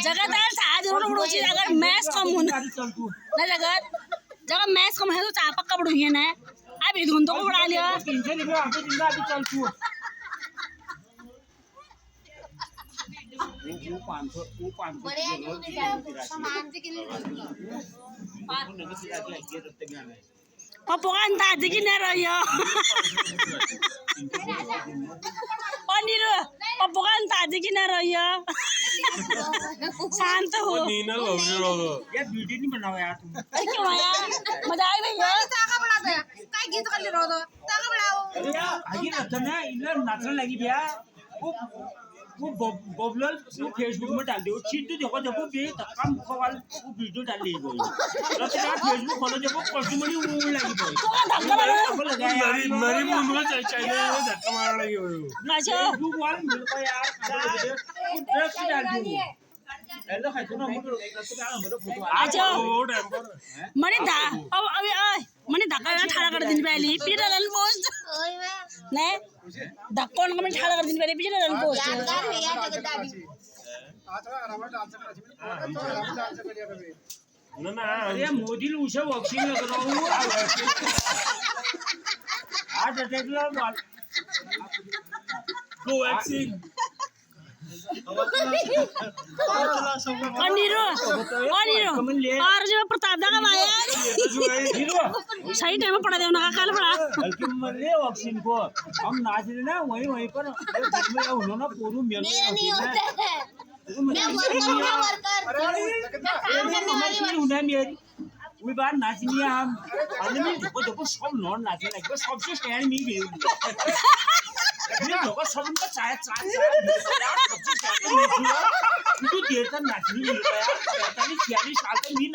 जगत आहे सहा जरूर उडूची जगत मॅच कम होऊन ना जगत मॅच कम है तो चापक का बड़ू ना अभी धुन तो उड़ा लिया 300 रुपये आगे जिंदा अभी चल तू वो 500 सामान से कितने पपोkan tadi gini raya oh niru पपोkan tadi gini raya शांत हो नीना लो यार वीडियो नहीं बनाओ यार तुम क्यों आया मजा आई भैया ताका बड़ा दे काय गीत कर रो दो ताका बड़ाओ आगे रखना है इधर नाचने लगी भैया वो बबलर वो फेसबुक में डाल दे वो चीज तो देखो जब वो बे धक्का मुक्का वाला वो वीडियो डाल दी गई तो यार फेसबुक खोलो जब वो कस्टमर ही वो लगी गई धक्का लगा यार मरी मुंडवा चाहिए धक्का मारने लगी वो अच्छा फेसबुक वाला मिलता यार ड्रेस डाल दी हेलो है सुनो अच्छा वो टाइम पर मने दा अब अभी मने धक्का ना ठाड़ा कर दिन पहले पीछे डालन पोस्ट ओए वे ने धक्का ना मने ठाड़ा कर दिन पहले पीछे डालन पोस्ट यार भैया जगत दादी ना अरे मोदी उसे वॉक्सिंग लग रहा हूँ आज अटैक ला कोवैक्सीन अनिरो और जो प्रताप दा का आया सही टाइम में पड़ा दे उनका कल पड़ा बल्कि मरे वॉक्सिंग को हम नाच रहे ना वहीं पर उन्होंने पूरी मेल नहीं होता है मैं वर्कर मेरी वही बार नाचनी है हम देखो सब नॉन नाचने लगे सबसे स्टैंड में गए देखो सब उनका चाय सबसे स्टैंड में देर तक नाचनी है 45-46 साल तक नहीं